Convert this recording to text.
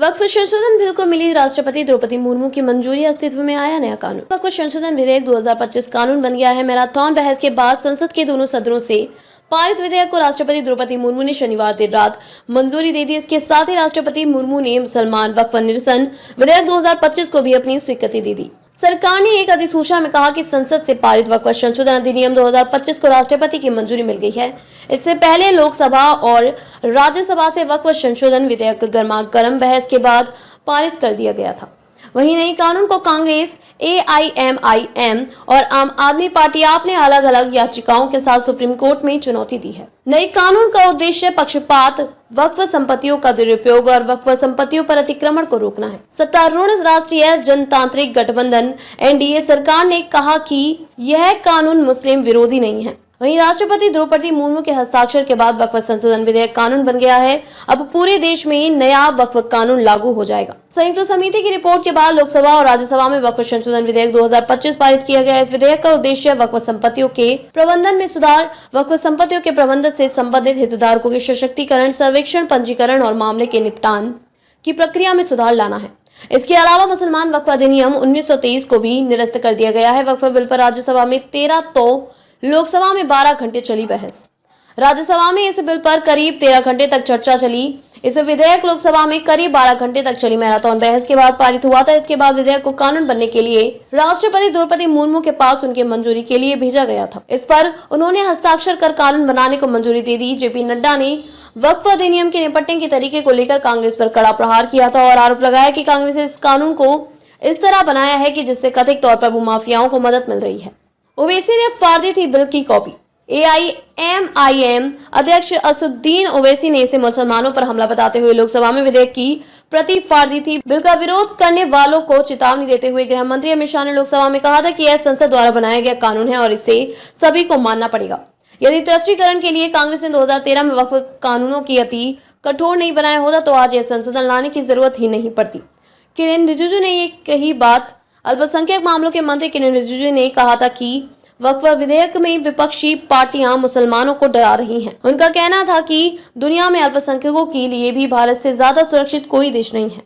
वक्फ संशोधन बिल को मिली राष्ट्रपति द्रौपदी मुर्मू की मंजूरी, अस्तित्व में आया नया कानून। वक्फ संशोधन विधेयक 2025 कानून बन गया है। मैराथन बहस के बाद संसद के दोनों सदनों से पारित विधेयक को राष्ट्रपति द्रौपदी मुर्मू ने शनिवार देर रात मंजूरी दे दी। इसके साथ ही राष्ट्रपति मुर्मू ने मुसलमान वक्फ निरसन विधेयक 2025 को भी अपनी स्वीकृति दे दी। सरकार ने एक अधिसूचना में कहा कि संसद से पारित वक्फ संशोधन अधिनियम 2025 को राष्ट्रपति की मंजूरी मिल गई है। इससे पहले लोकसभा और राज्यसभा से वक्फ संशोधन विधेयक गर्मागर्म बहस के बाद पारित कर दिया गया था। वहीं नई कानून को कांग्रेस, AIMIM और आम आदमी पार्टी आप ने अलग अलग याचिकाओं के साथ सुप्रीम कोर्ट में चुनौती दी है। नई कानून का उद्देश्य पक्षपात, वक्फ संपत्तियों का दुरुपयोग और वक्फ संपत्तियों पर अतिक्रमण को रोकना है। सत्तारूढ़ राष्ट्रीय जनतांत्रिक गठबंधन NDA सरकार ने कहा कि यह कानून मुस्लिम विरोधी नहीं है। वहीं राष्ट्रपति द्रौपदी मुर्मू के हस्ताक्षर के बाद वक्फ संशोधन विधेयक कानून बन गया है। अब पूरे देश में नया वक्फ कानून लागू हो जाएगा। संयुक्त समिति की रिपोर्ट के बाद लोकसभा और राज्यसभा में वक्फ संशोधन विधेयक 2025 पारित किया गया है। इस विधेयक का उद्देश्य वक्फ संपत्तियों के प्रबंधन में सुधार, वक्फ संपत्तियों के प्रबंधन से संबंधित हितधारकों के सशक्तिकरण, सर्वेक्षण, पंजीकरण और मामले के निपटान की प्रक्रिया में सुधार लाना है। इसके अलावा मुसलमान वक्फ अधिनियम 1923 को भी निरस्त कर दिया गया है। वक्फ बिल पर राज्यसभा में 13 तो लोकसभा में 12 घंटे चली बहस। राज्यसभा में इस बिल पर करीब 13 घंटे तक चर्चा चली। इस विधेयक लोकसभा में करीब 12 घंटे तक चली मैराथन बहस के बाद पारित हुआ था। इसके बाद विधेयक को कानून बनने के लिए राष्ट्रपति द्रौपदी मुर्मू के पास उनके मंजूरी के लिए भेजा गया था। इस पर उन्होंने हस्ताक्षर कर कानून बनाने को मंजूरी दे दी। JP नड्डा ने वक्फ अधिनियम के निपटने के तरीके को लेकर कांग्रेस पर कड़ा प्रहार किया था और आरोप लगाया कि कांग्रेस ने इस कानून को इस तरह बनाया है कि जिससे कथित तौर पर भूमाफियाओं को मदद मिल रही है। ओवैसी ने फाड़ थी बिल की कॉपी। AIMIM अध्यक्ष असुद्दीन ओवैसी ने इसे मुसलमानों पर हमला बताते हुए लोकसभा में विधेयक की प्रति फाड़ दी थी। बिल का विरोध करने वालों को चेतावनी देते हुए गृह मंत्री अमित शाह ने लोकसभा में कहा था कि यह संसद द्वारा बनाया गया कानून है और इसे सभी को मानना पड़ेगा। यदि तुष्टीकरण के लिए कांग्रेस ने 2013 में वक्फ कानूनों की अति कठोर नहीं बनाया होता तो आज यह संशोधन लाने की जरूरत ही नहीं पड़ती। किरेन रिजिजू ने ये कही बात। अल्पसंख्यक मामलों के मंत्री किरेन रिजिजू ने कहा था कि वक्फ विधेयक में विपक्षी पार्टियां मुसलमानों को डरा रही हैं। उनका कहना था कि दुनिया में अल्पसंख्यकों के लिए भी भारत से ज्यादा सुरक्षित कोई देश नहीं है।